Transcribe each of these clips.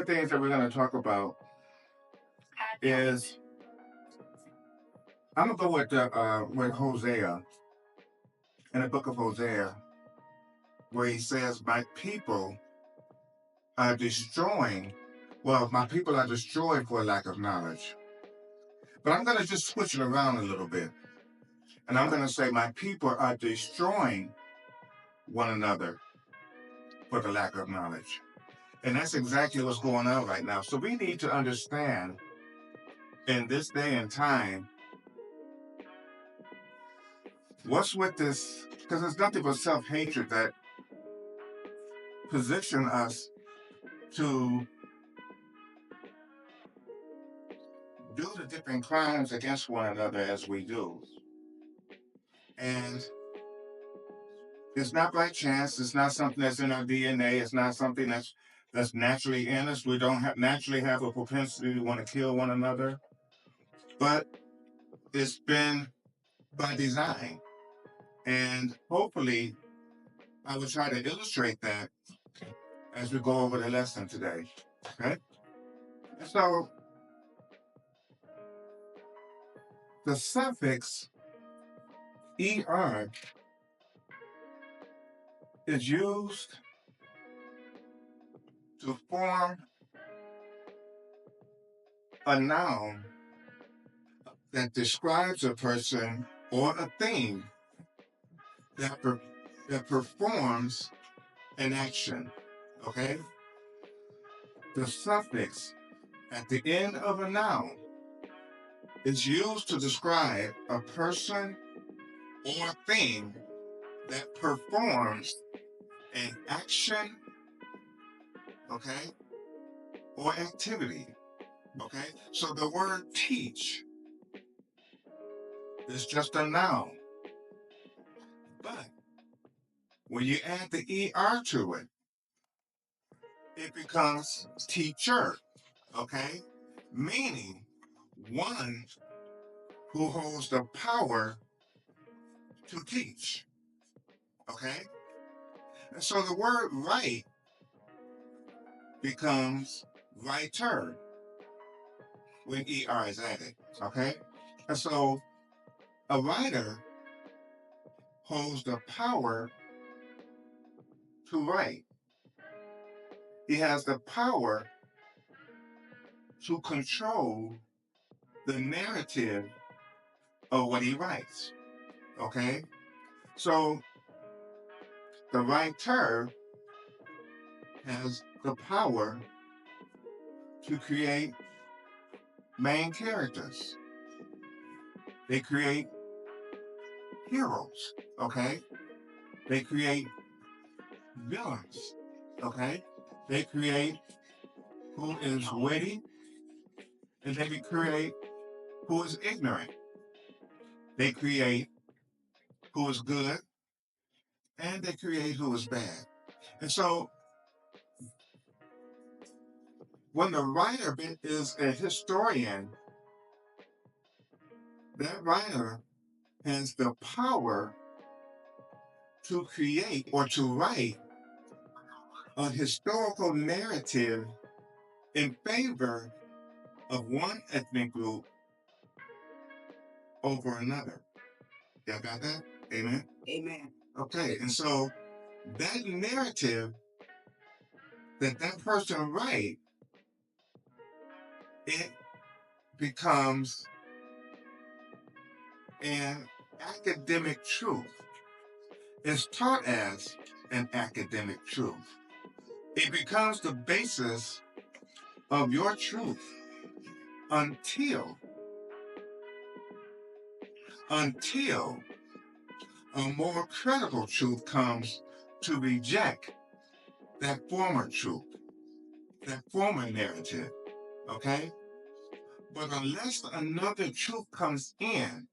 things that we're going to talk about is I'm gonna go with Hosea in the book of Hosea, where he says, "My people are destroying. Well, my people are destroyed for lack of knowledge." But I'm gonna just switch it around a little bit, and I'm gonna say, "My people are destroying one another for the lack of knowledge." And that's exactly what's going on right now. So we need to understand in this day and time what's with this, because it's nothing but self-hatred that position us to do the different crimes against one another as we do. And it's not by chance. It's not something that's in our DNA. It's not something that's naturally in us. We don't naturally have a propensity to want to kill one another, but it's been by design. And hopefully, I will try to illustrate that as we go over the lesson today. Okay. So the suffix er is used to form a noun that describes a person or a thing that, that performs an action. Okay? The suffix at the end of a noun is used to describe a person or thing that performs an action, okay, or activity. Okay? So the word teach is just a noun. But when you add the ER to it, it becomes teacher, okay? Meaning one who holds the power to teach, okay? And so the word write becomes writer when ER is added, okay? And so a writer holds the power to write. He has the power to control the narrative of what he writes, okay? So the writer has the power to create main characters. They create heroes, okay? They create villains, okay? They create who is witty, and they create who is ignorant. They create who is good, and they create who is bad. And so when the writer is a historian, that writer has the power to create or to write a historical narrative in favor of one ethnic group over another. Y'all got that? Amen? Amen. Okay, and so that narrative that person write, it becomes an academic truth. It's taught as an academic truth. It becomes the basis of your truth until a more credible truth comes to reject that former truth, that former narrative, okay? But unless another truth comes in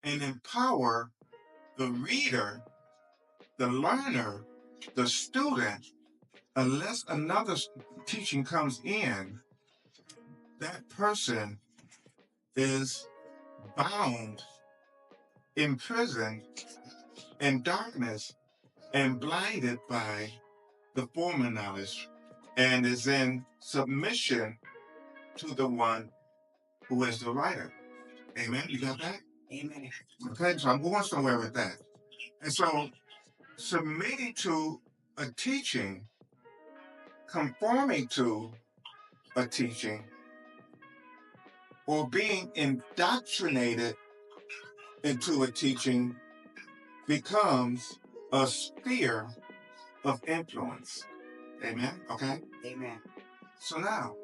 and empower the reader, the learner, the student, unless another teaching comes in, that person is bound, imprisoned in darkness, and blinded by the former knowledge and is in submission to the one who is the writer. Amen. You got that? Amen. Okay, so I'm going somewhere with that. And so submitting to a teaching, conforming to a teaching, or being indoctrinated into a teaching becomes a sphere of influence. Amen. Okay. Amen. So now,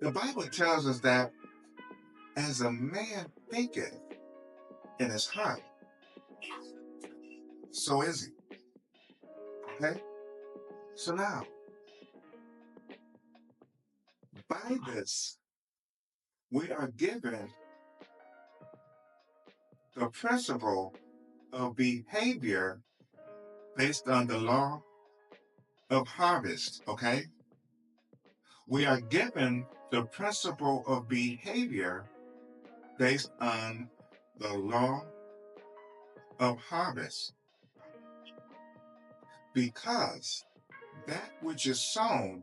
the Bible tells us that as a man thinketh in his heart, so is he. Okay. So now, by this, we are given the principle of behavior based on the law of harvest. Okay. We are given the principle of behavior based on the law of harvest, because that which is sown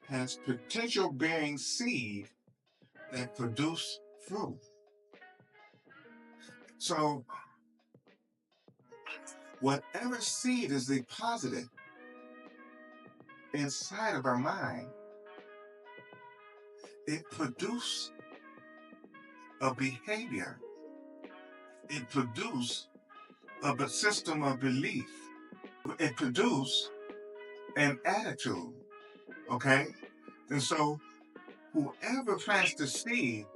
has potential bearing seed that produce fruit. So whatever seed is deposited inside of our mind, it produces a behavior. It produces a system of belief. It produces an attitude. Okay? And so whoever plants the seed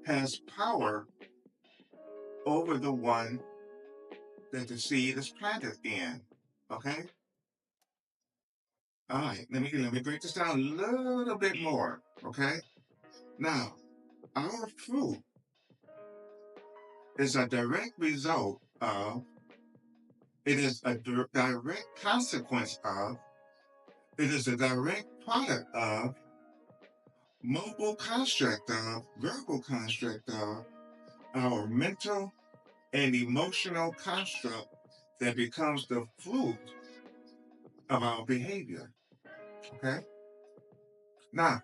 has power over the one that the seed is planted in. Okay? All right, let me break this down a little bit more. Okay? Now, our fruit is a direct result of, it is a direct consequence of, it is a direct product of, mobile construct of, verbal construct of, our mental and emotional construct that becomes the fruit of our behavior. Okay? Now,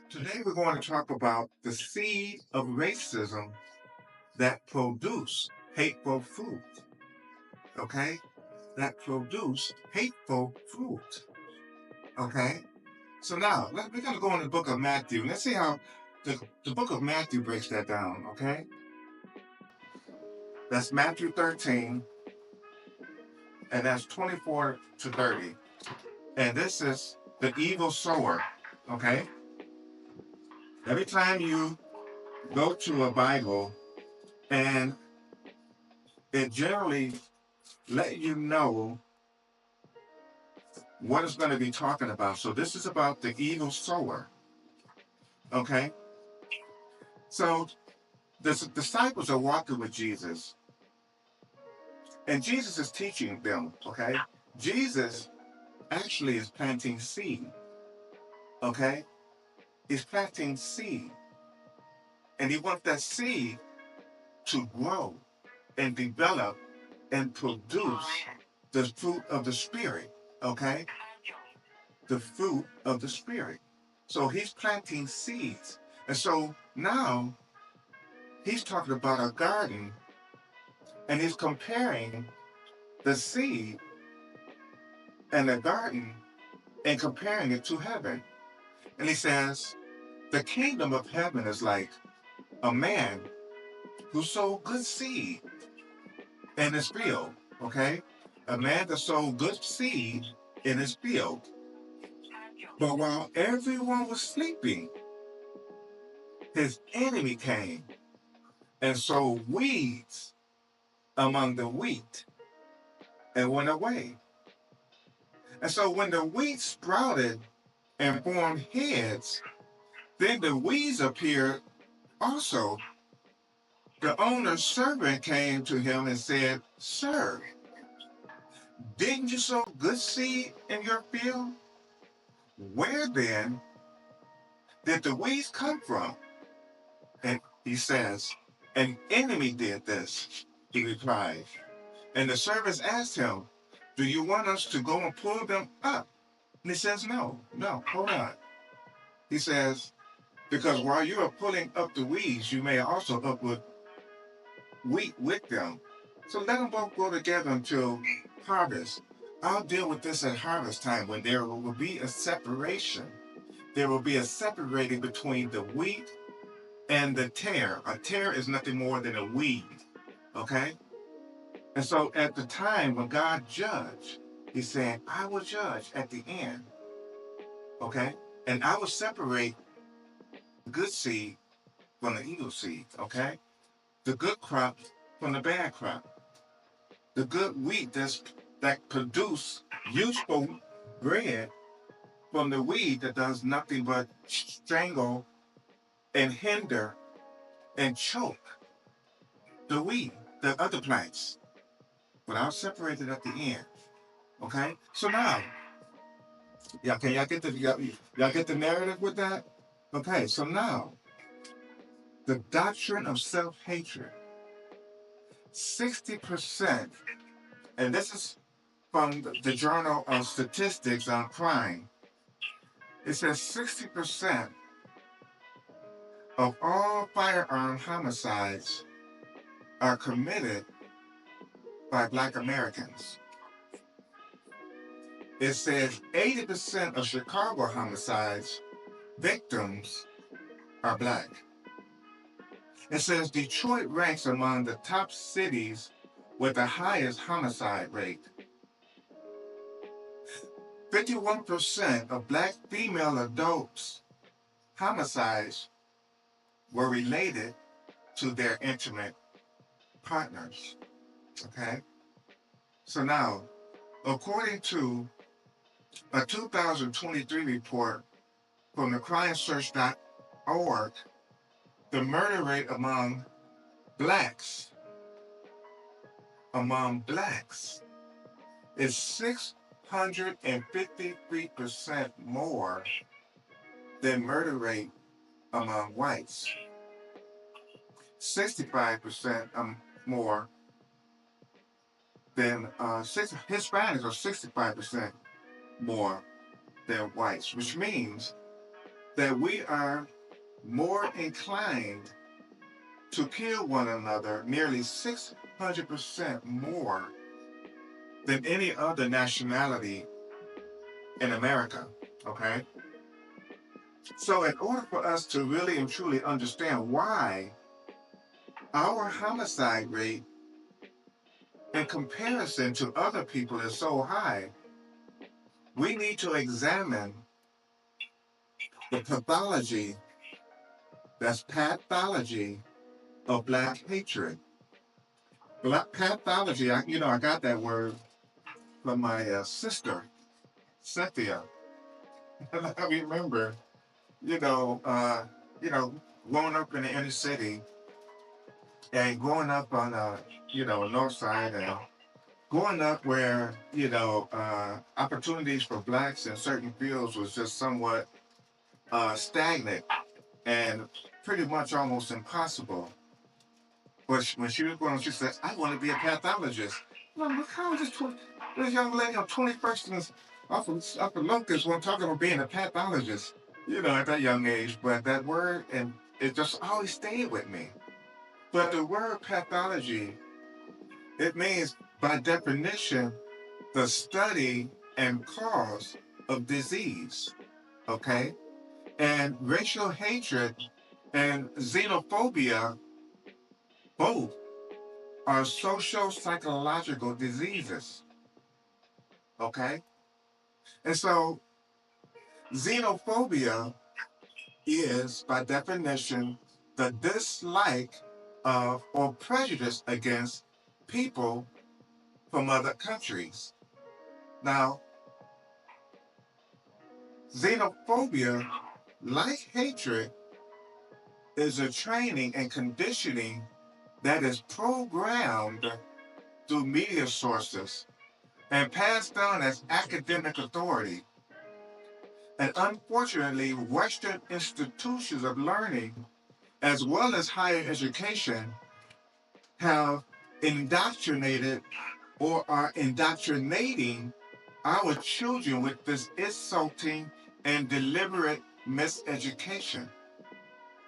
today we're going to talk about the seed of racism that produce hateful fruit. Okay? That produce hateful fruit. Okay? So now, we're going to go in the book of Matthew. Let's see how the book of Matthew breaks that down. Okay? That's Matthew 13, and that's 24 to 30. And this is the evil sower. Okay? Every time you go to a Bible, and it generally let you know what it's going to be talking about. So this is about the evil sower. Okay? So the disciples are walking with Jesus, and Jesus is teaching them. Okay? Jesus actually is planting seed. Okay? He's planting seed, and he wants that seed to grow and develop and produce the fruit of the Spirit. Okay? The fruit of the Spirit. So he's planting seeds. And so now he's talking about a garden, and he's comparing the seed and the garden and comparing it to heaven. And he says, the kingdom of heaven is like a man who sowed good seed in his field. Okay? A man that sowed good seed in his field. But while everyone was sleeping, his enemy came and sowed weeds among the wheat and went away. And so when the wheat sprouted and formed heads, then the weeds appeared also. The owner's servant came to him and said, Sir, didn't you sow good seed in your field? Where then did the weeds come from? And he says, An enemy did this, he replied. And the servants asked him, Do you want us to go and pull them up? And he says, no, hold on. He says, because while you are pulling up the weeds, you may also uproot wheat with them. So let them both grow together until harvest. I'll deal with this at harvest time when there will be a separation. There will be a separating between the wheat and the tare. A tare is nothing more than a weed, okay? And so at the time when God judged, he's saying, I will judge at the end, okay? And I will separate the good seed from the evil seed, okay? The good crop from the bad crop. The good wheat that produce useful bread from the weed that does nothing but strangle and hinder and choke the weed, the other plants. But I'll separate it at the end. Okay? So now, yeah, can y'all get the narrative with that? Okay, so now the doctrine of self-hatred. 60%, and this is from the Journal of Statistics on Crime. It says 60% of all firearm homicides are committed by Black Americans. It says 80% of Chicago homicides victims are Black. It says Detroit ranks among the top cities with the highest homicide rate. 51% of Black female adults homicides were related to their intimate partners. Okay? So now, according to a 2023 report from the crimesearch.org, the murder rate among blacks is 653% more than murder rate among whites. 65% more than Hispanics are 65% more than whites, which means that we are more inclined to kill one another nearly 600% more than any other nationality in America, okay? So in order for us to really and truly understand why our homicide rate in comparison to other people is so high, we need to examine the pathology, that's pathology of Black hatred. Black pathology, I got that word from my sister, Cynthia. And I remember, you know, uh, growing up in the inner city and growing up on, north side and growing up where, opportunities for Blacks in certain fields was just somewhat stagnant and pretty much almost impossible. But when she was growing up, she said, I want to be a pathologist. I'm like, how is this young lady on 21st and off of Locust one talking about being a pathologist, at that young age. But that word, and it just always stayed with me. But the word pathology, it means by definition, the study and cause of disease, okay? And racial hatred and xenophobia both are social psychological diseases, okay? And so xenophobia is, by definition, the dislike of or prejudice against people from other countries. Now, xenophobia, like hatred, is a training and conditioning that is programmed through media sources and passed down as academic authority. And unfortunately, Western institutions of learning, as well as higher education, have indoctrinated or are indoctrinating our children with this insulting and deliberate miseducation.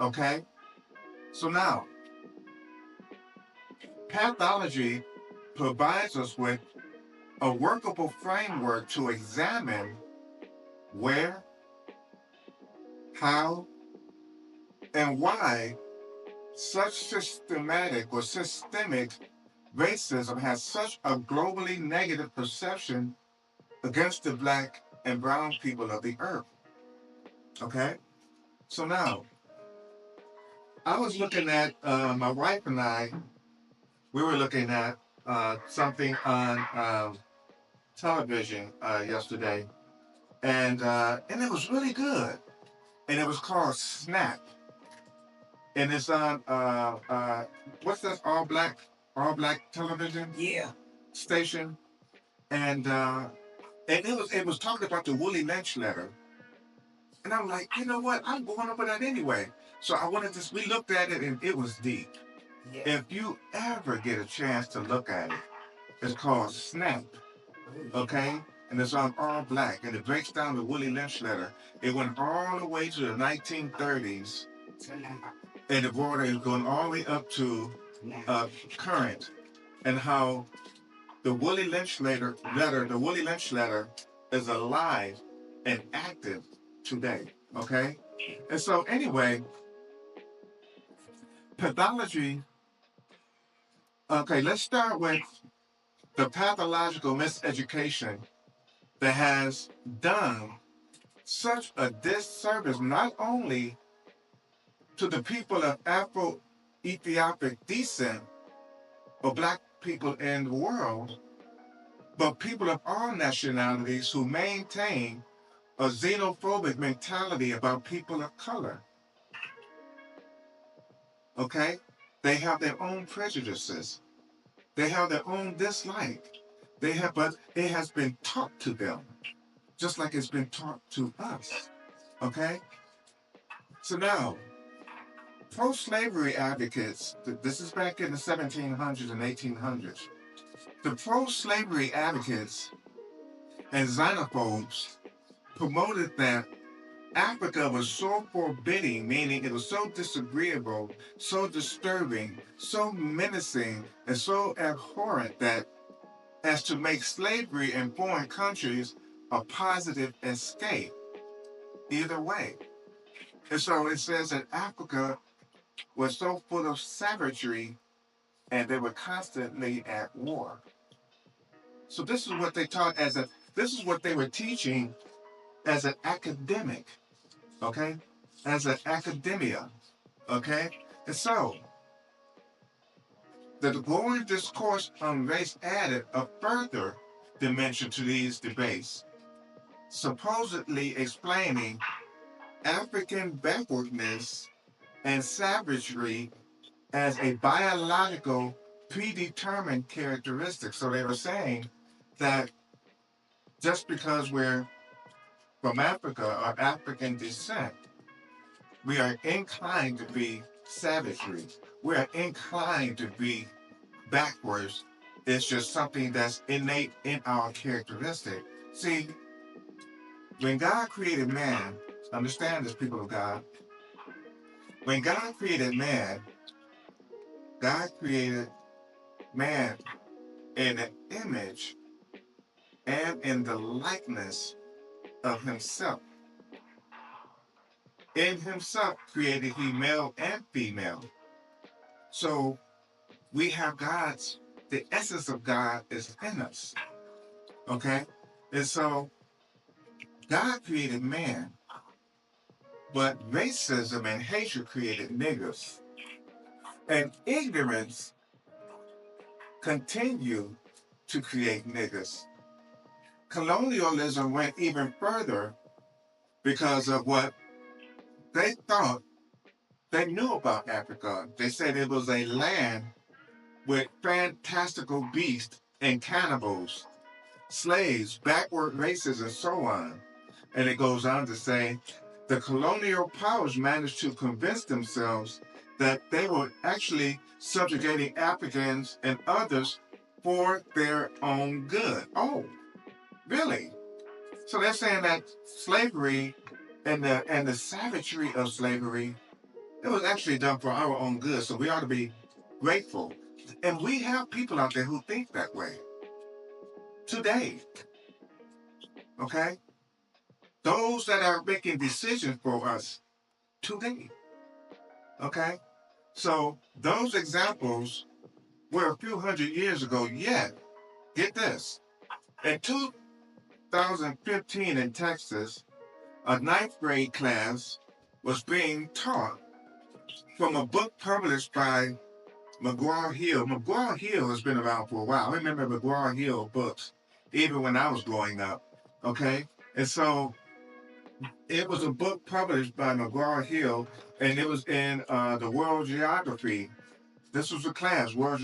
Okay? So now, pathology provides us with a workable framework to examine where, how, and why such systematic or systemic racism has such a globally negative perception against the Black and brown people of the earth. Okay? So now, I was looking at, my wife and I, we were looking at something on television yesterday, and it was really good. And it was called Snap. And it's on, what's that, all black television? Yeah. Station. And it was talking about the Willie Lynch letter. And I'm like, you know what? I'm going over that anyway. So I wanted to, we looked at it and it was deep. Yeah. If you ever get a chance to look at it, it's called Snap. Okay? And it's on all black. And it breaks down the Willie Lynch letter. It went all the way to the 1930s. And it brought it going all the way up to current. And how the Willie Lynch letter is alive and active today. Okay? And so anyway, pathology, okay, let's start with the pathological miseducation that has done such a disservice not only to the people of Afro-Ethiopic descent or Black people in the world, but people of all nationalities who maintain a xenophobic mentality about people of color. Okay? They have their own prejudices. They have their own dislike. But it has been taught to them, just like it's been taught to us. Okay? So now, pro-slavery advocates, this is back in the 1700s and 1800s, the pro-slavery advocates and xenophobes promoted that Africa was so forbidding, meaning it was so disagreeable, so disturbing, so menacing, and so abhorrent that as to make slavery in foreign countries a positive escape, either way. And so it says that Africa was so full of savagery and they were constantly at war. So this is what they taught this is what they were teaching as an academic, okay? As an academia, okay? And so, the growing discourse on race added a further dimension to these debates, supposedly explaining African backwardness and savagery as a biological predetermined characteristic. So they were saying that just because we're from Africa or African descent, we are inclined to be savagery. We are inclined to be backwards. It's just something that's innate in our characteristic. See, when God created man, understand this, people of God, when God created man in the image and in the likeness of himself. In himself created he male and female. So we have the essence of God is in us. Okay? And so God created man, but racism and hatred created niggers. And ignorance continue to create niggers. Colonialism went even further because of what they thought they knew about Africa. They said it was a land with fantastical beasts and cannibals, slaves, backward races, and so on. And it goes on to say, the colonial powers managed to convince themselves that they were actually subjugating Africans and others for their own good. Oh, really? So they're saying that slavery and the savagery of slavery, it was actually done for our own good. So we ought to be grateful. And we have people out there who think that way today. Okay? Those that are making decisions for us today. Okay? So those examples were a few hundred years ago, yet, get this. In 2015 in Texas, a ninth grade class was being taught from a book published by McGraw-Hill. McGraw-Hill has been around for a while. I remember McGraw-Hill books, even when I was growing up. Okay? And so it was a book published by McGraw-Hill, and it was in the World Geography. This was a class, World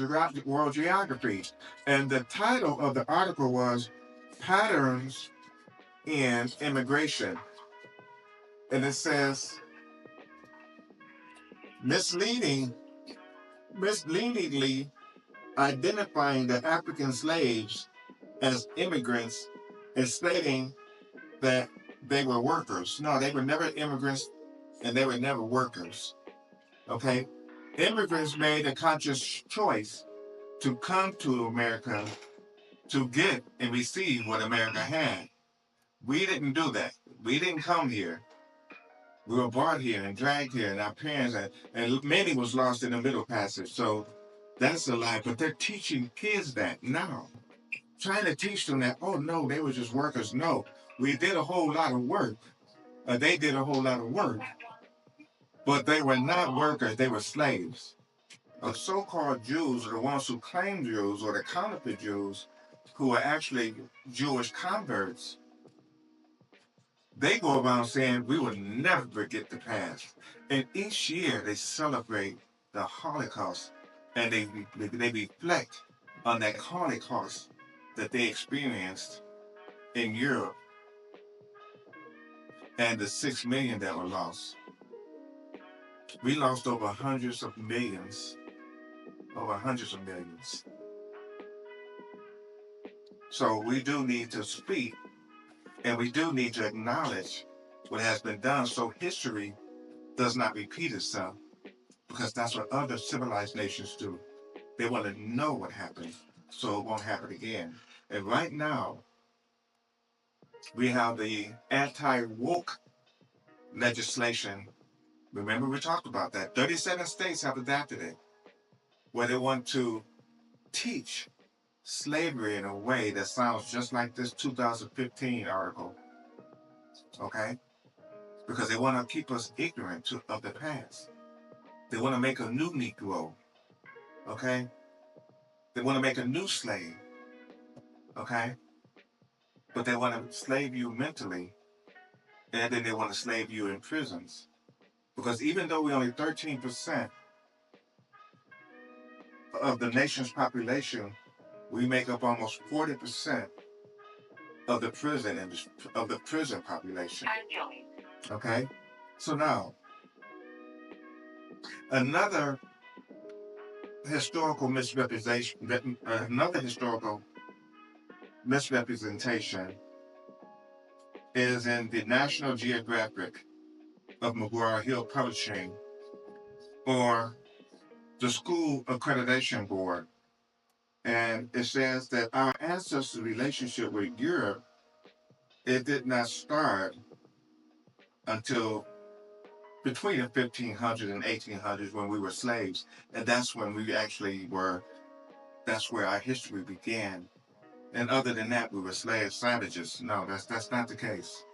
Geography. And the title of the article was Patterns in Immigration. And it says, misleadingly identifying the African slaves as immigrants and stating that they were workers. No, they were never immigrants and they were never workers. Okay? Immigrants made a conscious choice to come to America to get and receive what America had. We didn't do that. We didn't come here. We were brought here and dragged here, and our parents, and many was lost in the middle passage. So that's a lie. But they're teaching kids that now. Trying to teach them that, oh no, they were just workers. No, we did a whole lot of work. They did a whole lot of work. But they were not workers, they were slaves. The so-called Jews, or the ones who claim Jews, or the counterfeit Jews, who are actually Jewish converts, they go around saying we will never forget the past. And each year they celebrate the Holocaust, and they reflect on that Holocaust that they experienced in Europe and the 6 million that were lost. We lost over hundreds of millions. So we do need to speak, and we do need to acknowledge what has been done so history does not repeat itself, because that's what other civilized nations do. They want to know what happened so it won't happen again. And right now, we have the anti-woke legislation. Remember, we talked about that. 37 states have adopted it, where they want to teach slavery in a way that sounds just like this 2015 article, okay? Because they want to keep us ignorant of the past. They want to make a new Negro, okay? They want to make a new slave, okay? But they want to slave you mentally, and then they want to slave you in prisons. Because even though we're only 13% of the nation's population, we make up almost 40% of the prison population. Okay? So now, another historical misrepresentation is in the National Geographic of McGraw-Hill Publishing, or the School Accreditation Board. And it says that our ancestors' relationship with Europe, it did not start until between the 1500s and 1800s, when we were slaves. And that's when we actually were, that's where our history began. And other than that, we were savages. No, that's not the case.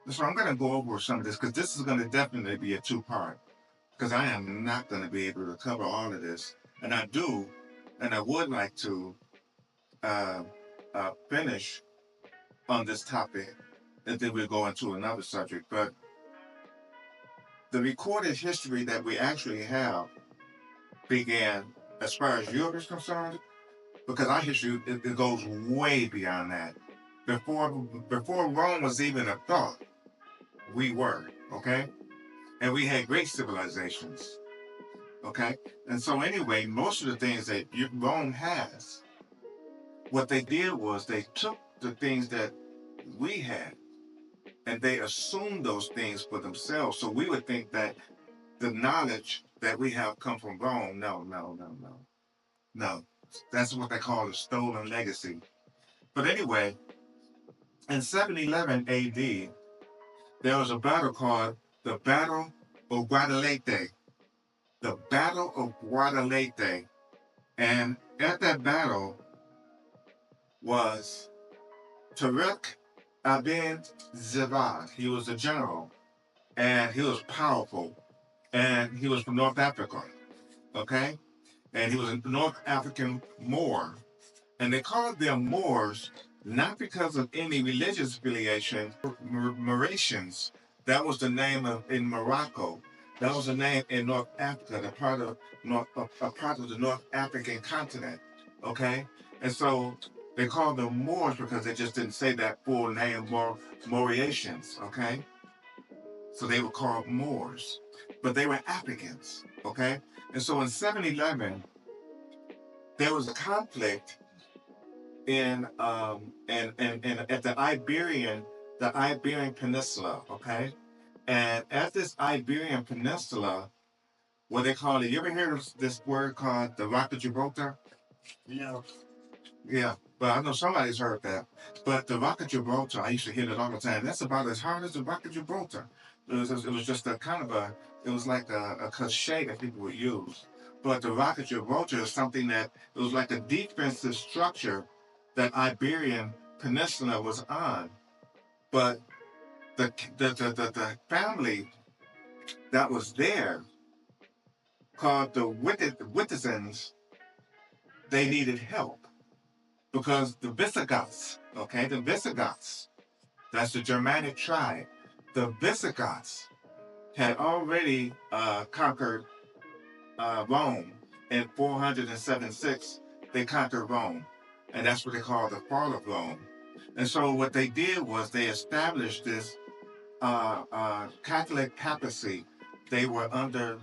So I'm going to go over some of this, because this is going to definitely be a two-part, because I am not going to be able to cover all of this. And I would like to finish on this topic, and then we'll go into another subject. But the recorded history that we actually have began, as far as Europe is concerned, because our history, it goes way beyond that. Before Rome was even a thought, we were, okay? And we had great civilizations, okay? And so anyway, most of the things that Rome has, what they did was they took the things that we had and they assumed those things for themselves. So we would think that the knowledge that we have come from Rome. No, no, no, no, no. That's what they call a stolen legacy. But anyway, in 711 AD, there was a battle called the Battle of Guadalete. The Battle of Guadalete. And at that battle was Tariq Ibn Ziyad. He was a general and he was powerful and he was from North Africa, okay? And he was a North African Moor. And they called them Moors not because of any religious affiliation, Mauritians. That was the name in Morocco. That was the name in North Africa, a part of the North African continent. Okay, and so they called them Moors because they just didn't say that full name, Mauritians. Okay, so they were called Moors, but they were Africans. Okay, and so in 711 there was a conflict in at the Iberian Peninsula, okay? And at this Iberian Peninsula, what they call it, you ever hear of this word called the Rock of Gibraltar? No. Yeah, but I know somebody's heard that. But the Rock of Gibraltar, I used to hear it all the time. That's about as hard as the Rock of Gibraltar. It was just a kind of it was like a cliche that people would use. But the Rock of Gibraltar is something that it was like a defensive structure that Iberian Peninsula was on. But the family that was there, called the Witizens, they needed help because the Visigoths, okay, the Visigoths, that's the Germanic tribe. The Visigoths had already conquered Rome in 476. They conquered Rome, and that's what they call the fall of Rome. And so what they did was they established this Catholic papacy. They were under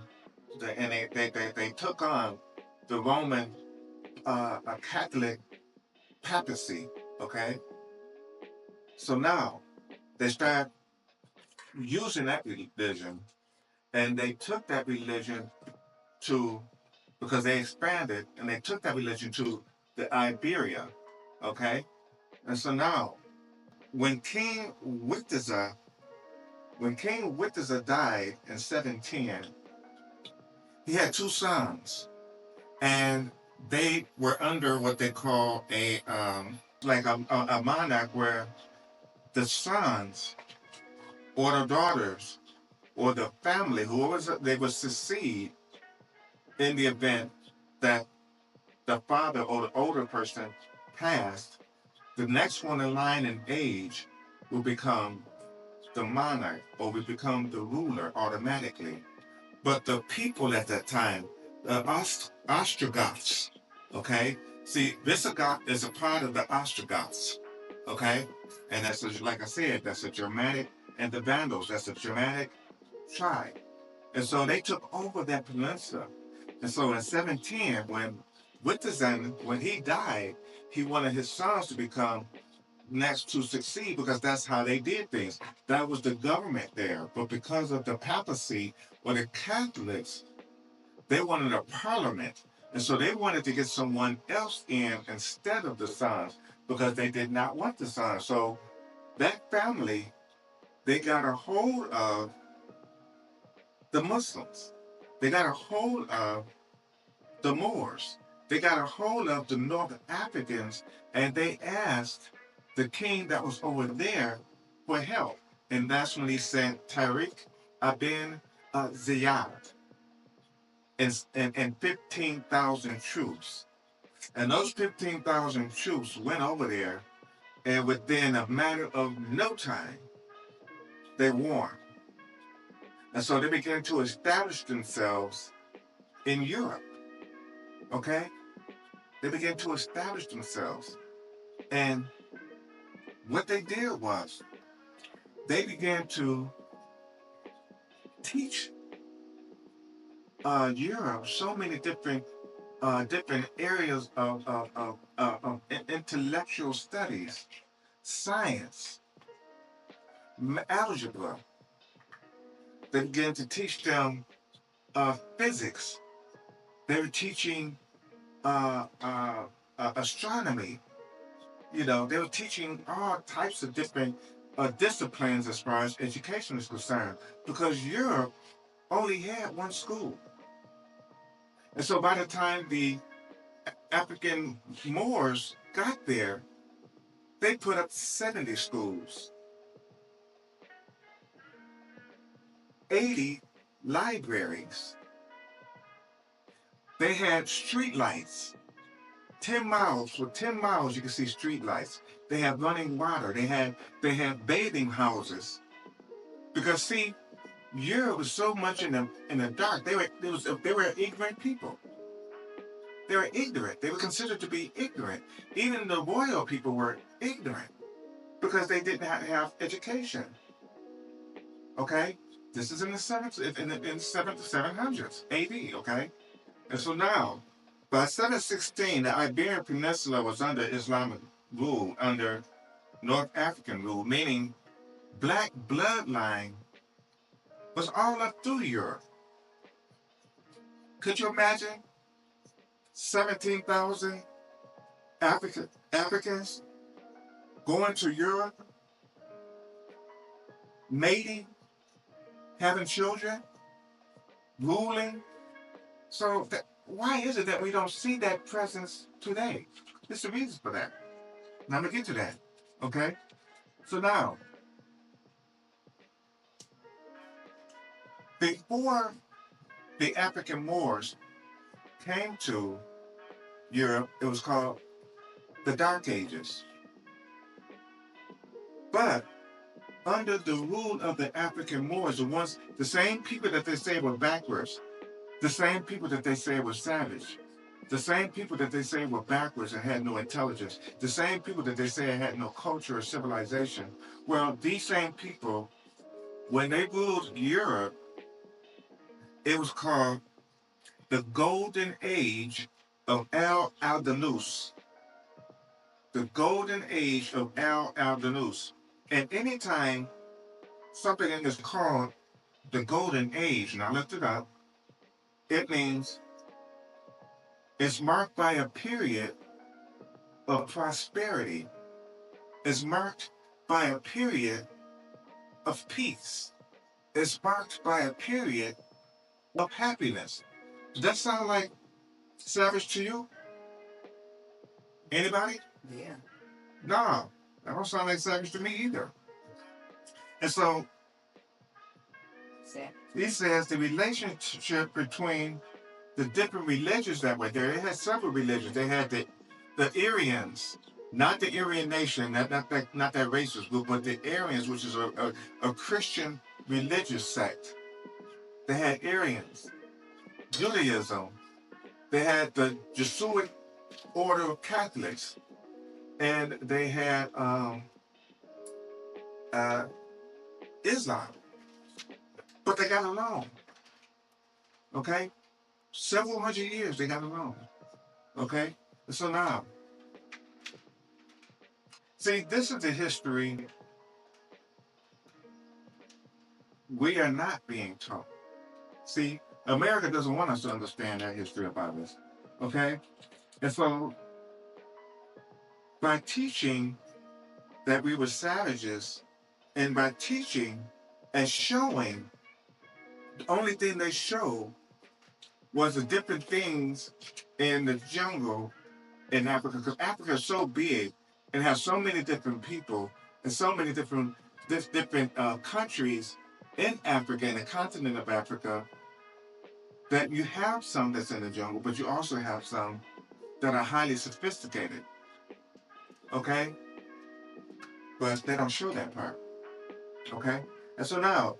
and they took on the Roman Catholic papacy. Okay, so now they start using that religion, and they took that religion to because they expanded and they took that religion to the Iberia. Okay, and so now when King Witiza died in 710, he had two sons, and they were under what they call a monarch where the sons or the daughters or the family, whoever they would succeed in the event that the father or the older person passed, the next one in line in age will become the monarch or will become the ruler automatically. But the people at that time, the Ostrogoths, okay? See, Visigoth is a part of the Ostrogoths, okay? And like I said, that's a Germanic, and the Vandals, that's a Germanic tribe. And so they took over that peninsula. And so in 710, when he died, he wanted his sons to become next to succeed because that's how they did things. That was the government there. But because of the papacy or the Catholics, they wanted a parliament. And so they wanted to get someone else in instead of the sons because they did not want the sons. So that family, they got a hold of the Muslims. They got a hold of the Moors. They got a hold of the North Africans, and they asked the king that was over there for help. And that's when he sent Tariq Ibn Ziyad and 15,000 troops. And those 15,000 troops went over there, and within a matter of no time, they won. And so they began to establish themselves in Europe. Okay? They began to establish themselves. And what they did was they began to teach Europe so many different different areas of intellectual studies, science, algebra. They began to teach them physics. They were teaching astronomy. You know, they were teaching all types of different disciplines as far as education is concerned, because Europe only had one school. And so by the time the African Moors got there, they put up 70 schools, 80 libraries. They had street lights. 10 miles, for 10 miles you can see street lights. They have running water. They have bathing houses. Because see, Europe was so much in the dark. They were ignorant people. They were ignorant. They were considered to be ignorant. Even the royal people were ignorant because they didn't have education. Okay, this is in the seventh 700s AD. Okay, and so now, by 716, the Iberian Peninsula was under Islamic rule, under North African rule, meaning black bloodline was all up through Europe. Could you imagine 17,000 Africans going to Europe, mating, having children, ruling? So why is it that we don't see that presence today? There's a reason for that. Now I'm gonna get to that. Okay? So now, before the African Moors came to Europe, it was called the Dark Ages. But under the rule of the African Moors, the same people that they say were backwards, the same people that they say were savage, the same people that they say were backwards and had no intelligence, the same people that they say had no culture or civilization. Well, these same people, when they ruled Europe, it was called the Golden Age of Al-Andalus. The Golden Age of Al-Andalus. And anytime something is called the Golden Age, and I looked it up, it means it's marked by a period of prosperity. It's marked by a period of peace. It's marked by a period of happiness. Does that sound like savage to you? Anybody? Yeah. No, that don't sound like savage to me either. And so he says the relationship between the different religions that were there. They had several religions. They had the Aryans, not the Aryan nation, not that racist group, but the Aryans, which is a Christian religious sect. They had Aryans, Judaism. They had the Jesuit order of Catholics, and they had Islam. But they got along. Okay, several hundred years they got along. Okay, so now, see, this is the history we are not being taught. See, America doesn't want us to understand that history about us. Okay, and so by teaching that we were savages, and by teaching and showing, the only thing they showed was the different things in the jungle in Africa, because Africa is so big and has so many different people and so many different countries in Africa, in the continent of Africa, that you have some that's in the jungle, but you also have some that are highly sophisticated. Okay? But they don't show that part. Okay? And so now,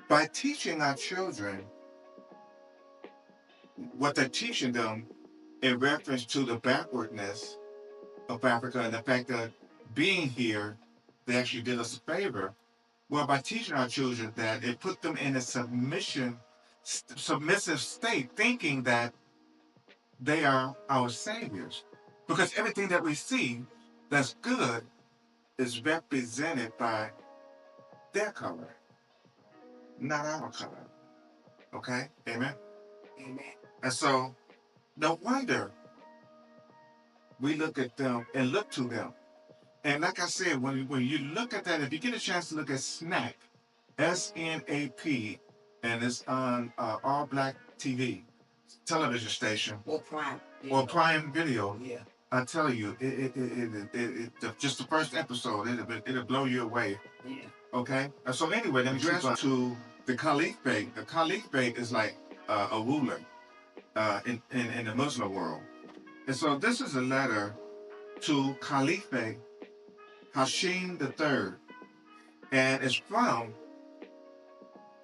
by teaching our children what they're teaching them in reference to the backwardness of Africa and the fact that being here, they actually did us a favor. Well, by teaching our children that, it put them in a submission submissive state, thinking that they are our saviors. Because everything that we see that's good is represented by their color, not our color. Okay? Amen? Amen. And so, no wonder we look at them and look to them. And like I said, when you look at that, if you get a chance to look at SNAP, SNAP, and it's on all black TV, television station, or Prime, or Prime Video. Yeah. I tell you, just the first episode, it'll blow you away. Yeah. Okay. And so anyway, then dress to the caliphate. The caliphate is like a ruler in the Muslim world. And so this is a letter to Caliphate Hashim III, and it's from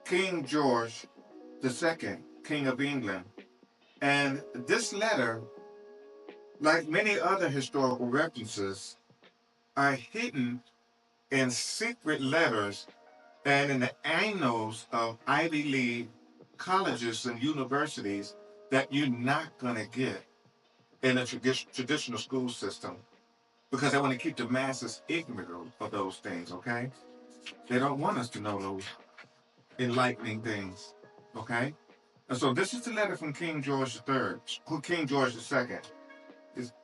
King George II, King of England. And this letter, like many other historical references, are hidden in secret letters and in the annals of Ivy League colleges and universities that you're not going to get in a traditional school system, because they want to keep the masses ignorant of those things, okay? They don't want us to know those enlightening things, okay? And so this is the letter from King George III, King George II,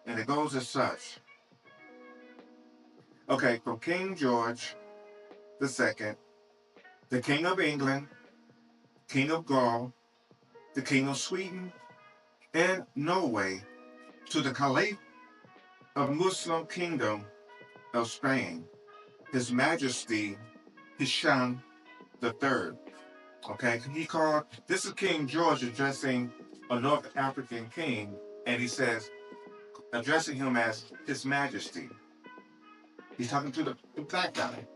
and it goes as such. Okay, from King George II, the King of England, King of Gaul, the King of Sweden and Norway, to the Caliph of Muslim Kingdom of Spain, His Majesty Hisham III. Okay, this is King George addressing a North African king, and he says, addressing him as His Majesty. He's talking to the black guy.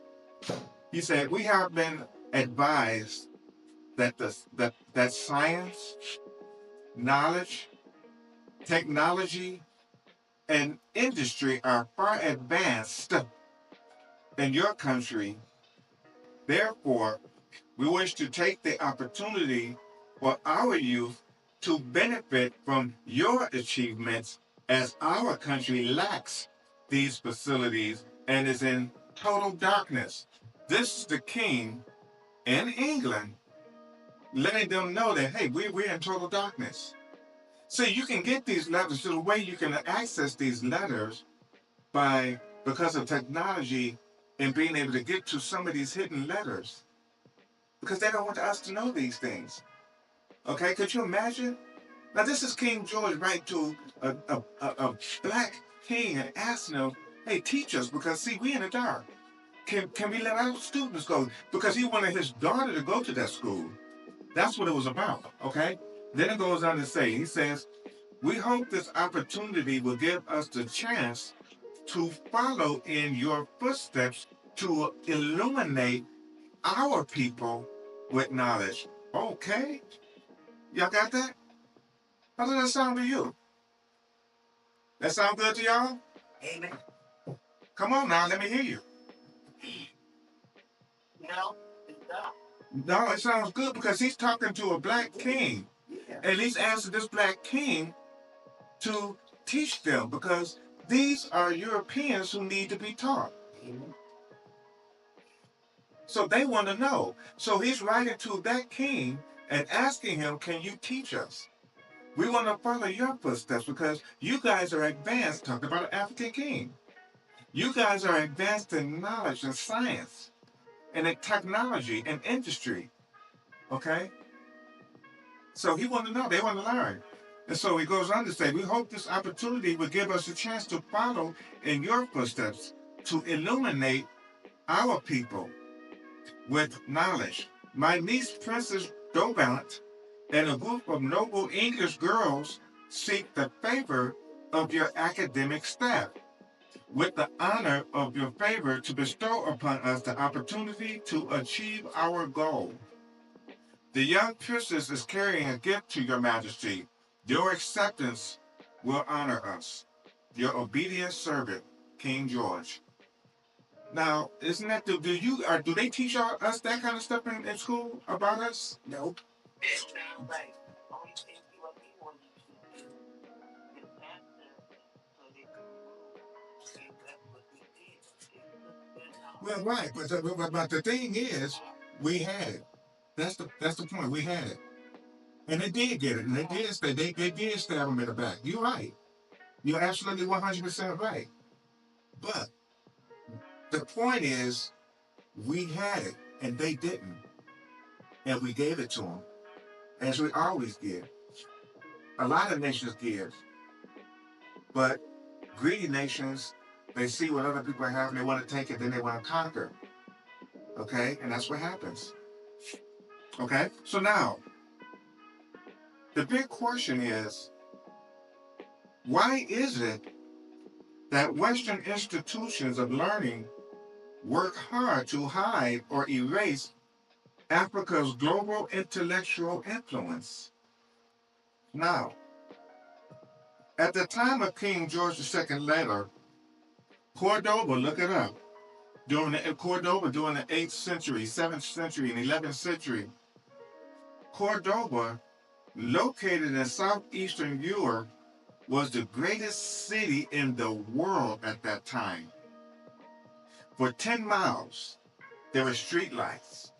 He said, we have been advised that science, knowledge, technology, and industry are far advanced in your country. Therefore, we wish to take the opportunity for our youth to benefit from your achievements, as our country lacks these facilities and is in total darkness. This is the king in England letting them know that, hey, we're in total darkness. So you can get these letters. So the way you can access these letters because of technology and being able to get to some of these hidden letters, because they don't want us to know these things. Okay, could you imagine? Now this is King George writing to a black king and asking him, hey, teach us, because see, we in the dark. Can we let our students go? Because he wanted his daughter to go to that school. That's what it was about, okay? Then it goes on to say, he says, we hope this opportunity will give us the chance to follow in your footsteps to illuminate our people with knowledge. Okay? Y'all got that? How does that sound to you? That sound good to y'all? Amen. Come on now, let me hear you. No, it's not. No, it sounds good because he's talking to a black king. Yeah. And he's asking this black king to teach them, because these are Europeans who need to be taught. Amen. So they want to know. So he's writing to that king and asking him, can you teach us? We want to follow your footsteps because you guys are advanced. Talk about an African king. You guys are advanced in knowledge and science and in technology and industry. Okay? So he want to know. They want to learn. And so he goes on to say, we hope this opportunity will give us a chance to follow in your footsteps to illuminate our people with knowledge. My niece, Princess Dobant, and a group of noble English girls seek the favor of your academic staff, with the honor of your favor to bestow upon us the opportunity to achieve our goal. The young princess is carrying a gift to your majesty. Your acceptance will honor us. Your obedient servant, King George. Now, isn't that do they teach us that kind of stuff in school about us? Nope. Well, right, but the thing is, we had it. That's the point. We had it, and they did get it, and they did stab him in the back. You're right. You're absolutely 100% right. But the point is, we had it, and they didn't, and we gave it to them, as we always give. A lot of nations give, but greedy nations, they see what other people have, and they want to take it, then they want to conquer. Okay, and that's what happens. Okay, so now the big question is, why is it that Western institutions of learning work hard to hide or erase Africa's global intellectual influence? Now, at the time of King George II letter, Cordoba, look it up, during the 8th century, 7th century, and 11th century, Cordoba, located in southeastern Europe, was the greatest city in the world at that time. For 10 miles, there were street lights,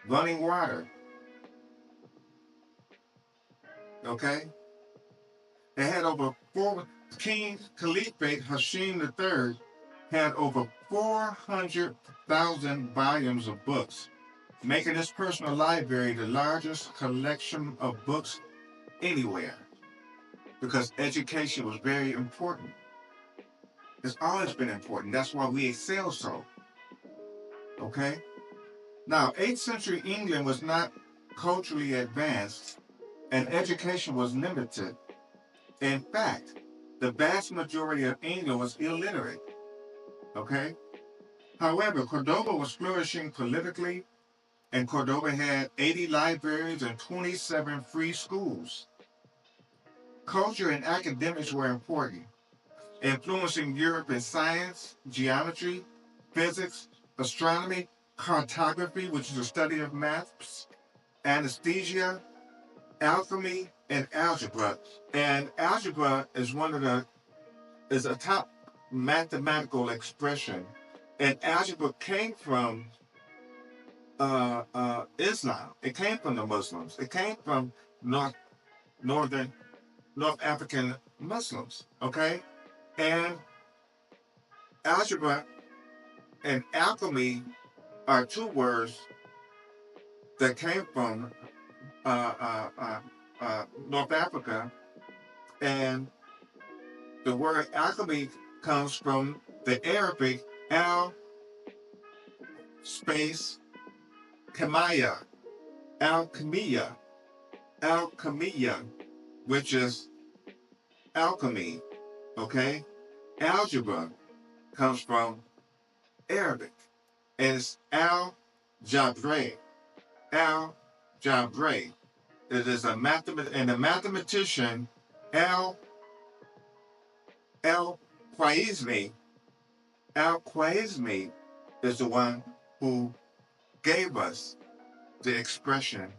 running water, okay? They had over King Caliphate Hashim III had over 400,000 volumes of books, making his personal library the largest collection of books anywhere, because education was very important. It's always been important. That's why we excel so, okay? Now, 8th century England was not culturally advanced, and education was limited. In fact, the vast majority of England was illiterate, okay? However, Cordoba was flourishing politically, and Cordoba had 80 libraries and 27 free schools. Culture and academics were important, influencing Europe in science, geometry, physics, astronomy, cartography, which is the study of maps, anesthesia, alchemy, and algebra. And algebra is a top mathematical expression. And algebra came from Islam. It came from the Muslims. It came from northern North African Muslims. Okay, and algebra and alchemy are two words that came from uh, uh, uh, North Africa, and the word alchemy comes from the Arabic al space kamaya, alchemia, alchemia, which is alchemy. Okay, algebra comes from Arabic, and it's al jabre, al jabre. It is a and the mathematician Al Al Khwarizmi. Al Khwarizmi is the one who gave us the expression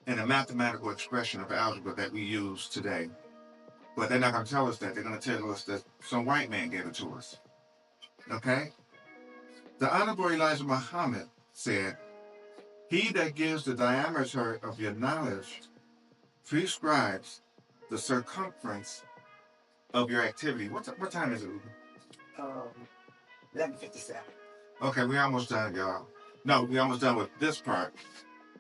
and the mathematical expression of algebra that we use today. But they're not going to tell us that. They're going to tell us that some white man gave it to us. Okay? The Honorable Elijah Muhammad said, "He that gives the diameter of your knowledge prescribes the circumference of your activity." What time is it? 11:57. Okay, we almost done, y'all. No, we almost done with this part.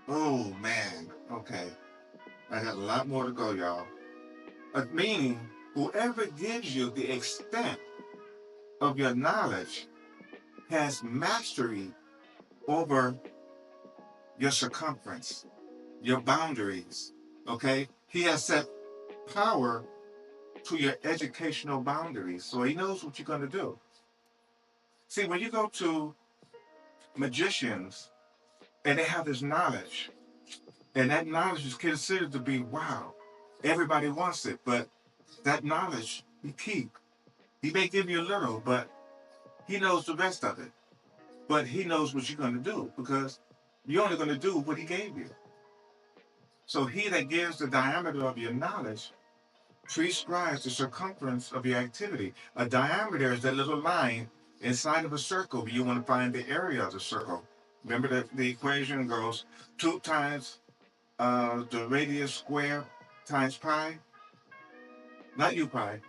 Oh man. Okay, I got a lot more to go, y'all. Meaning, whoever gives you the extent of your knowledge has mastery over your circumference, your boundaries. Okay, he has set power to your educational boundaries, so he knows what you're going to do. See, when you go to magicians and they have this knowledge, and that knowledge is considered to be wow, everybody wants it, but that knowledge he keep. He may give you a little, but he knows the rest of it. But he knows what you're going to do, because you're only going to do what he gave you. So he that gives the diameter of your knowledge prescribes the circumference of your activity. A diameter is that little line inside of a circle. You want to find the area of the circle. Remember that the equation goes 2 times the radius square times pi? Not u pi.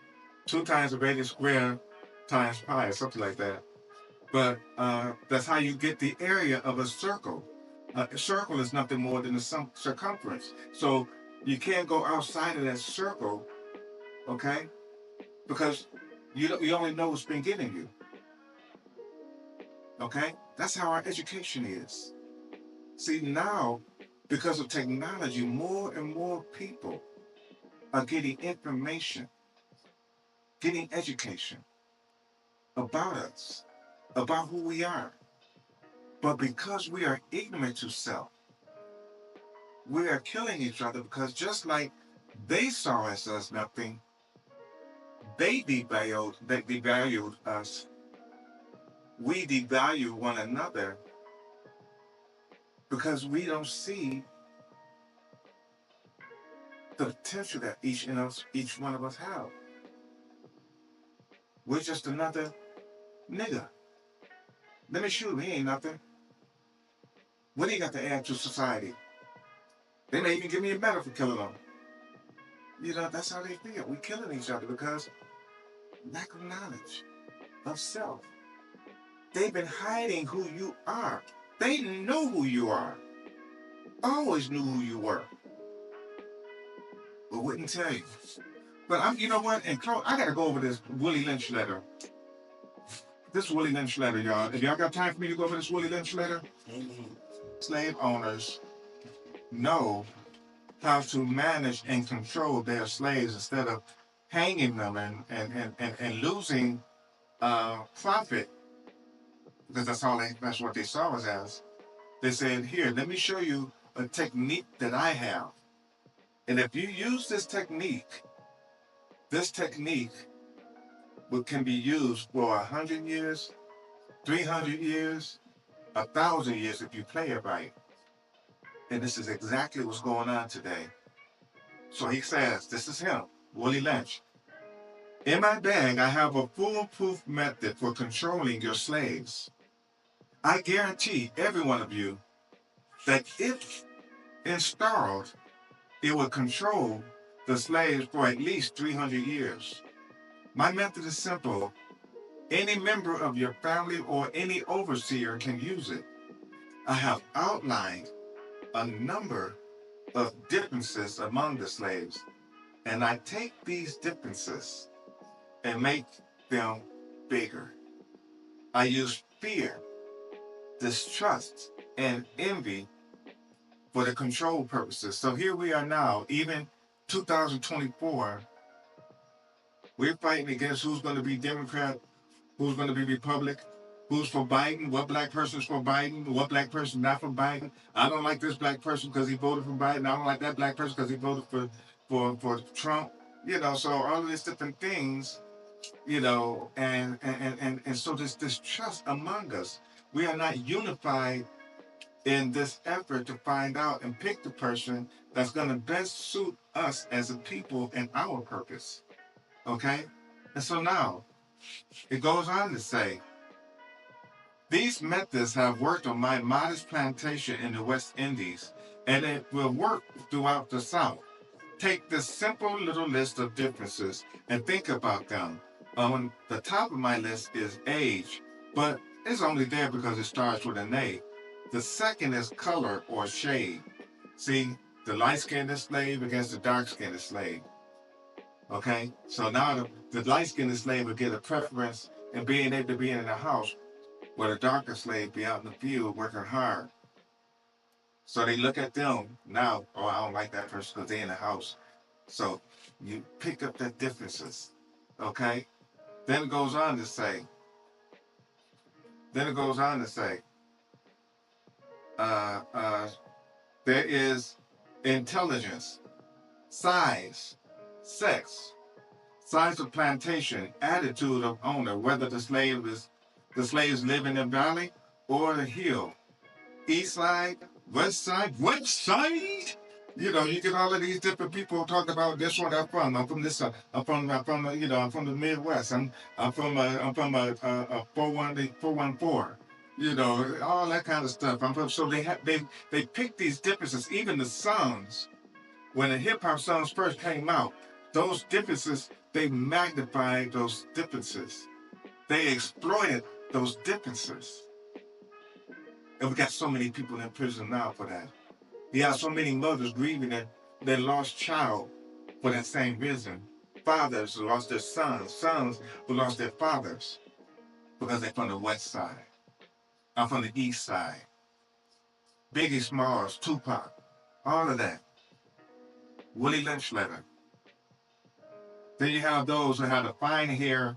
2 times the radius square times pi, or something like that. But that's how you get the area of a circle. A circle is nothing more than the circumference. So you can't go outside of that circle, okay? Because you only know what's been given you, okay? That's how our education is. See, now, because of technology, more and more people are getting information, getting education about us, about who we are. But because we are ignorant to self, we are killing each other because just like they saw us as nothing, they devalued us. We devalue one another because we don't see the potential that each one of us have. We're just another nigga. Let me shoot, he ain't nothing. What do you got to add to society? They may even give me a medal for killing them. You know, that's how they feel. We're killing each other because lack of knowledge of self. They've been hiding who you are. They know who you are. Always knew who you were, but wouldn't tell you. But you know what? And I gotta go over this Willie Lynch letter. This Willie Lynch letter, y'all. If y'all got time for me to go over this Willie Lynch letter, slave owners know how to manage and control their slaves instead of hanging them and losing profit, because that's what they saw us as. They said, here, let me show you a technique that I have. And if you use this technique can be used for 100 years, 300 years, 1,000 years if you play it right. And this is exactly what's going on today. So he says, this is him, Willie Lynch. In my bag, I have a foolproof method for controlling your slaves. I guarantee every one of you that if installed, it will control the slaves for at least 300 years. My method is simple. Any member of your family or any overseer can use it. I have outlined a number of differences among the slaves, and I take these differences and make them bigger. I use fear, distrust, and envy for the control purposes. So here we are now, even 2024, we're fighting against who's going to be Democrat, who's going to be Republic, who's for Biden, what black person's for Biden, what black person not for Biden. I don't like this black person because he voted for Biden. I don't like that black person because he voted for Trump. You know, so all of these different things, you know, and so this distrust among us. We are not unified in this effort to find out and pick the person that's going to best suit us as a people and our purpose. Okay? And so now, it goes on to say, these methods have worked on my modest plantation in the West Indies, and it will work throughout the South. Take this simple little list of differences and think about them. On the top of my list is age, but it's only there because it starts with an A. The second is color or shade. See, the light-skinned slave against the dark-skinned slave. Okay? So now the light-skinned slave will get a preference in being able to be in the house, where the darker slave be out in the field working hard. So they look at them now, oh, I don't like that person because they're in the house. So you pick up the differences. Okay? Then it goes on to say, there is intelligence, size, sex, size of plantation, attitude of owner, whether the slaves live in the valley or the hill, east side, west side, You know, you get all of these different people talking about this one I'm from. I'm from this. I'm from the Midwest. I'm from a 414. You know, all that kind of stuff. I'm from. So they pick these differences. Even the songs, when the hip hop songs first came out, those differences they magnified those differences. They exploited those differences, and we got so many people in prison now for that. You have so many mothers grieving their lost child for that same reason. Fathers who lost their sons, sons who lost their fathers because they're from the west side. I'm from the east side. Biggie Smalls, Tupac, all of that. Willie Lynchletter. Then you have those who have the fine hair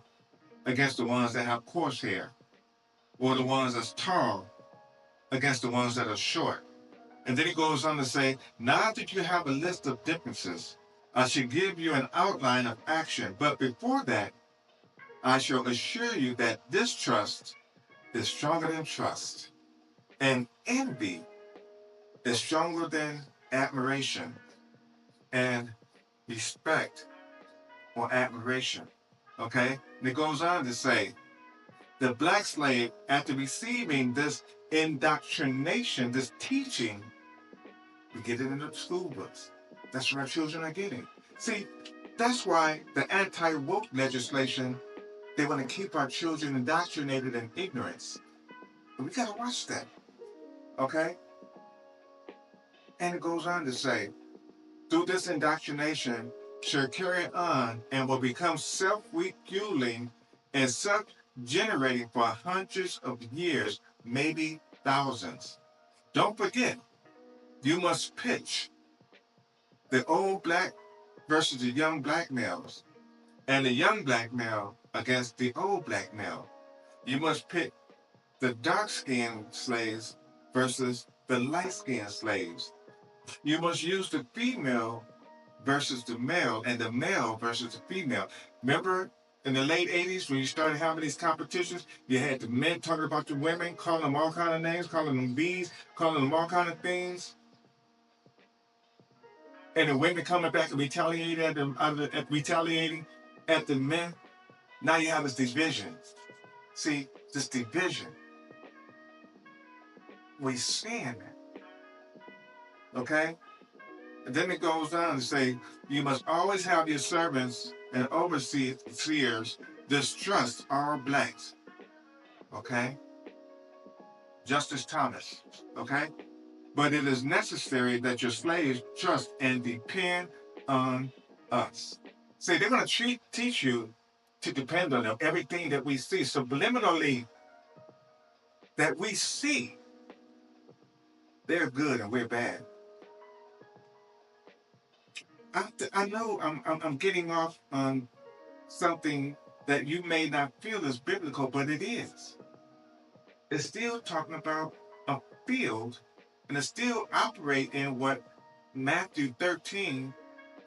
against the ones that have coarse hair, or the ones that's tall against the ones that are short. And then he goes on to say, now that you have a list of differences, I should give you an outline of action. But before that, I shall assure you that distrust is stronger than trust, and envy is stronger than admiration, and respect or admiration. Okay? And it goes on to say, the black slave, after receiving this indoctrination, this teaching, we get it in the school books. That's what our children are getting. See, that's why the anti-woke legislation, they want to keep our children indoctrinated in ignorance. But we got to watch that, okay? And it goes on to say, through this indoctrination shall carry on and will become self-refueling and self-generating for hundreds of years, maybe thousands. Don't forget, you must pitch the old black versus the young black males, and the young black male against the old black male. You must pick the dark-skinned slaves versus the light-skinned slaves. You must use the female versus the male and the male versus the female. Remember in the late 80s when you started having these competitions, you had the men talking about the women, calling them all kind of names, calling them bees, calling them all kind of things. And the women coming back and retaliating at the men. Now you have this division. See, this division. We seeing it. Okay? And then it goes on to say, you must always have your servants and overseers distrust all blacks. Okay? Justice Thomas. Okay? But it is necessary that your slaves trust and depend on us. See, they're going to teach you to depend on them. Everything that we see subliminally, that we see, they're good and we're bad. I know I'm getting off on something that you may not feel is biblical, but it is. It's still talking about a field, and it's still operate in what Matthew 13,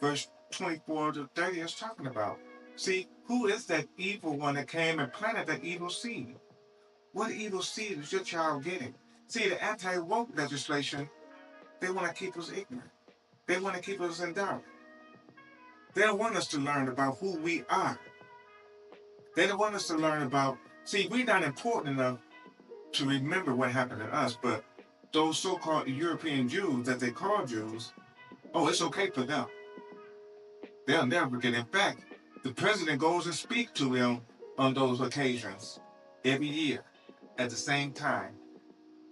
verse 24 to 30 is talking about. See, who is that evil one that came and planted that evil seed? What evil seed is your child getting? See, the anti-woke legislation, they want to keep us ignorant. They want to keep us in doubt. They don't want us to learn about who we are. They don't want us to learn about, see, we're not important enough to remember what happened to us, but those so-called European Jews that they call Jews, oh, it's okay for them. They'll never forget. In fact, the president goes and speaks to them on those occasions every year at the same time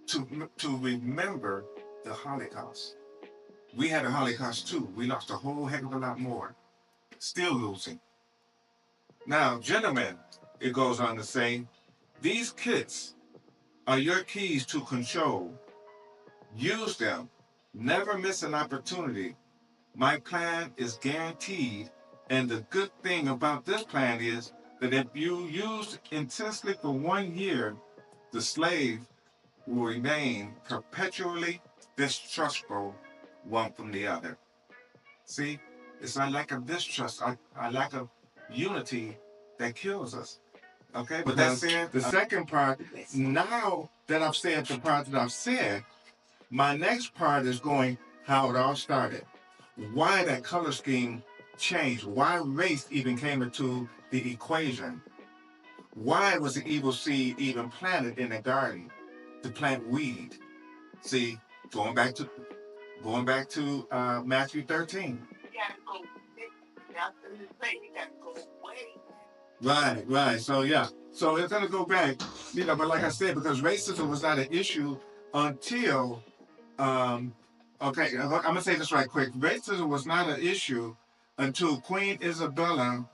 to remember the Holocaust. We had a Holocaust too. We lost a whole heck of a lot more. Still losing. Now, gentlemen, it goes on to say, these kids are your keys to control. Use them. Never miss an opportunity. My plan is guaranteed, and the good thing about this plan is that if you use it intensely for 1 year, the slave will remain perpetually distrustful one from the other. See, it's our lack of distrust, our lack of unity that kills us. Okay, but that said, the second part, now that I've said the part that I've said, my next part is going, how it all started, why that color scheme changed, why race even came into the equation, why was the evil seed even planted in the garden to plant weed. See, going back to Matthew 13. Right, right. So yeah. So it's gonna go back, but like I said, because racism was not an issue until okay, I'm gonna say this right quick. Racism was not an issue until Queen Isabella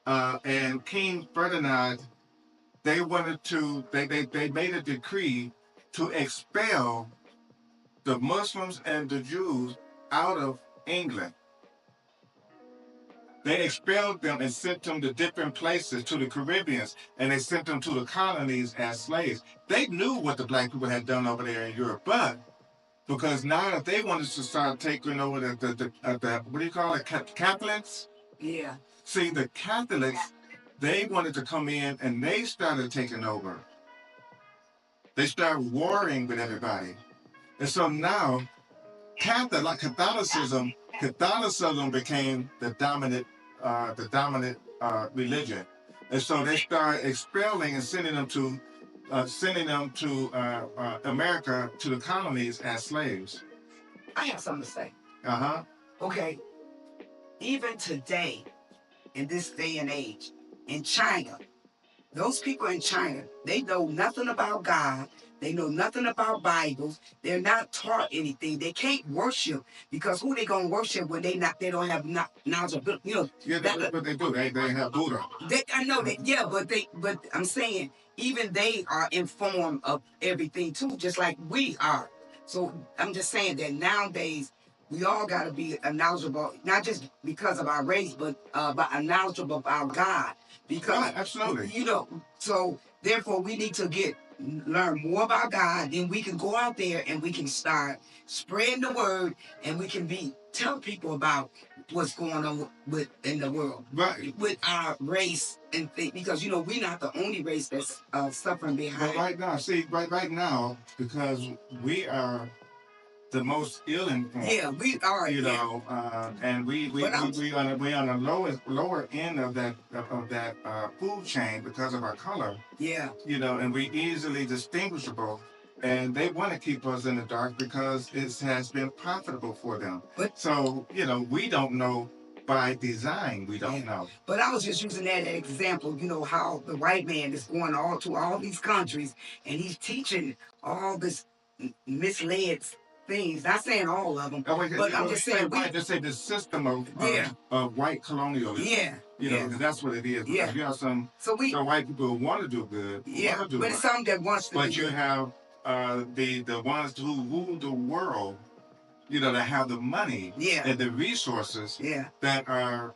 and King Ferdinand, they made a decree to expel the Muslims and the Jews out of England. They expelled them and sent them to different places, to the Caribbeans, and they sent them to the colonies as slaves. They knew what the black people had done over there in Europe, but because now that they wanted to start taking over the what do you call it, Catholics? Yeah. See, the Catholics, they wanted to come in and they started taking over. They started warring with everybody. And so now Catholicism became the dominant religion, and so they started expelling and sending them to America, to the colonies as slaves. I have something to say. Uh-huh. Okay, even today, in this day and age, in China, those people in China, they know nothing about God. They know nothing about Bibles. They're not taught anything. They can't worship because who they gonna worship when they don't have knowledge of, Yeah, but they do. They have Buddha. I know that. Yeah, but I'm saying even they are informed of everything too, just like we are. So I'm just saying that nowadays we all got to be knowledgeable, not just because of our race, but knowledgeable about God. Because right, absolutely, so therefore we need to learn more about God. Then we can go out there and we can start spreading the word, and we can tell people about what's going on in the world, right, with our race and things. Because we're not the only race that's suffering behind. But right now, because we are the most ill-informed. Yeah, we are. And we on the lower end of that food chain because of our color. Yeah. And we easily distinguishable, and they want to keep us in the dark because it has been profitable for them. But so we don't know. By design, we don't know. But I was just using that example, how the white man is going to all these countries and he's teaching all this misled things. Not saying all of them, but I'm just saying. Just say the system of white colonialism. Yeah. Because that's what it is. Yeah. You have some white people who want to do good. Yeah. But it's some that wants to. But you have the ones who rule the world. That have the money and the resources that are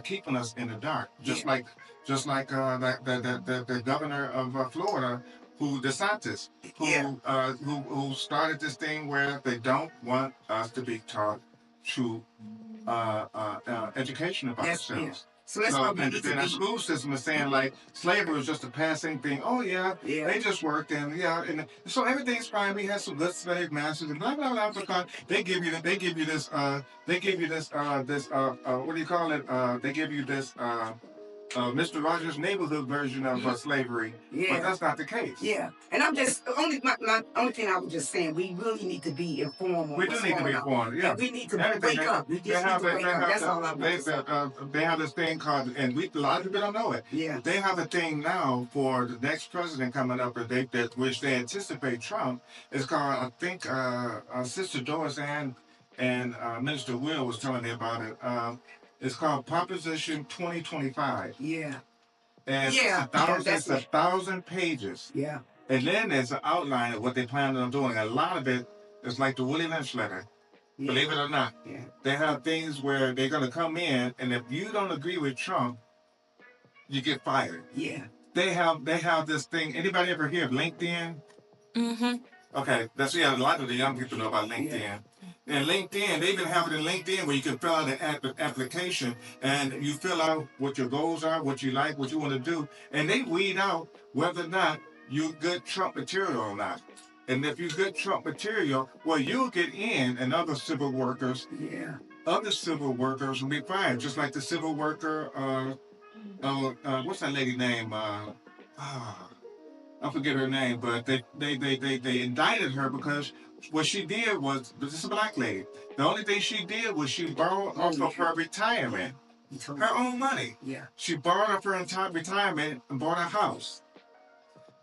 keeping us in the dark. Just like the governor of Florida, DeSantis, who started this thing where they don't want us to be taught true education about ourselves. So that's why then our school system is saying like slavery was just a passing thing. Oh yeah, they just worked and and so everything's fine. We had some good slave masters and blah blah blah. Because they give you this what do you call it? They give you this Mr. Rogers' Neighborhood version of slavery. Yeah. But that's not the case. Yeah. And I'm just, my only thing I was just saying, we really need to be informed. We do need to be informed, yeah. And we need to wake up. We just need to wake up. That's all I want to say. They have this thing called, and a lot of people don't know it. Yeah. They have a thing now for the next president coming up, which they anticipate Trump. It's called, I think, Sister Doris Ann and Minister Will was telling me about it. It's called Proposition 2025. Yeah. And it's 1,000 pages. Yeah. And then there's an outline of what they plan on doing. A lot of it is like the Willie Lynch letter. Yeah. Believe it or not. Yeah. They have things where they're going to come in, and if you don't agree with Trump, you get fired. Yeah. They have this thing. Anybody ever hear of LinkedIn? Mm-hmm. Okay. A lot of the young people know about LinkedIn. Yeah. And LinkedIn, they even have it in LinkedIn where you can fill out an application and you fill out what your goals are, what you like, what you want to do, and they weed out whether or not you're good Trump material or not. And if you get Trump material, well, you'll get in, and other civil workers, other civil workers will be fired, just like the civil worker. What's that lady name? I forget her name, but they indicted her because what she did was, this is a black lady. The only thing she did was she borrowed off of her retirement, her own money. Yeah. She borrowed off her entire retirement and bought a house.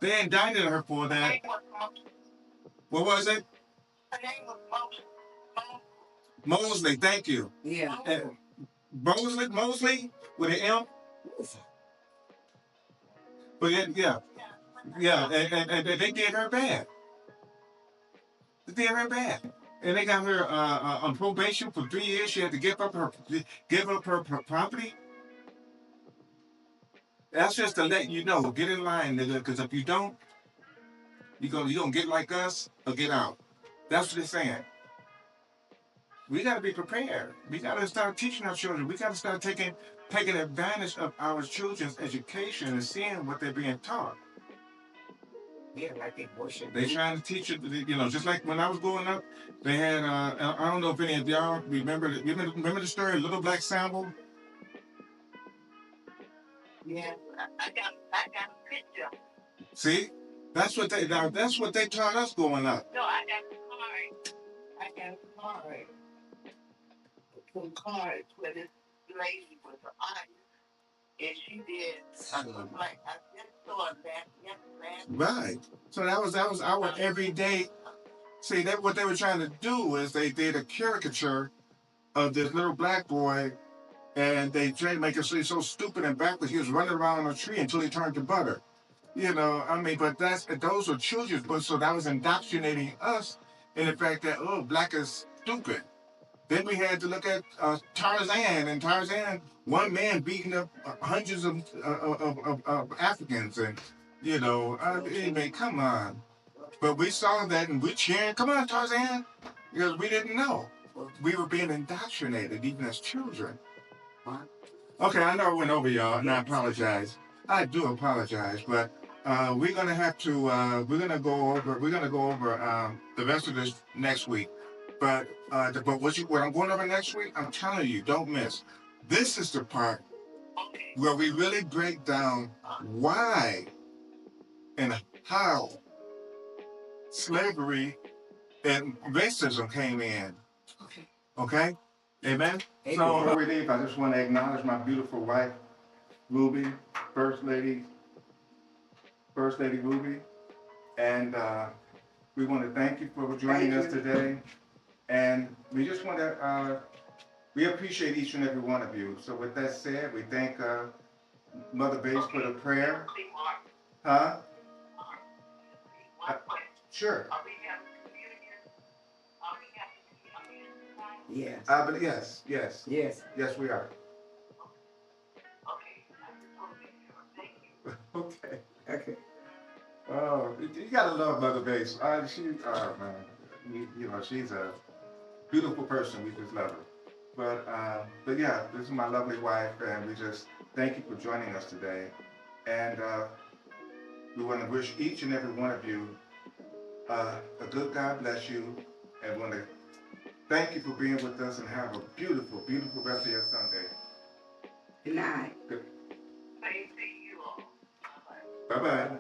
They indicted her for that. What was it? Her name was Mosley. Thank you. Yeah. Mosley with an M. But yeah, and they did her bad. They did her bad, and they got her on probation for 3 years. She had to give up her property. That's just to let you know, get in line, nigga. Because if you don't, you gonna get like us or get out. That's what they're saying. We got to be prepared. We got to start teaching our children. We got to start taking advantage of our children's education and seeing what they're being taught. Yeah, like they trying to teach it, just like when I was growing up, they had, I don't know if any of y'all remember the story of Little Black Sample? Yeah, I got a picture. See? That's what they taught us growing up. No, I got a card. Some cards where this lady was an artist, and she did like I just saw that yesterday. Right. So that was our everyday. See, that what they were trying to do is they did a caricature of this little black boy, and they tried to make him seem so stupid and backwards. He was running around on a tree until he turned to butter. But those are children's books, so that was indoctrinating us in the fact that black is stupid. Then we had to look at Tarzan, and Tarzan, one man beating up hundreds of Africans, and come on. But we saw that and we cheering, come on, Tarzan, because we didn't know. We were being indoctrinated even as children. Okay, I know I went over y'all, and I apologize. I do apologize, but we're gonna have to. We're gonna go over the rest of this next week. But what I'm going over next week, I'm telling you, don't miss. This is the part where we really break down why and how slavery and racism came in. Okay? Amen? So before we leave, I just want to acknowledge my beautiful wife, Ruby, First Lady Ruby. And we want to thank you for joining us today. And we just want to, we appreciate each and every one of you. So with that said, we thank Mother Base for the prayer. Huh? Sure. Yes. But yes, we are. Okay. Oh, you gotta love Mother Base. Man, she's a beautiful person. We just love her. But yeah, this is my lovely wife, and we just thank you for joining us today. And we want to wish each and every one of you a good God bless you, and want to thank you for being with us, and have a beautiful, beautiful rest of your Sunday. Good night. Good. Bye-bye.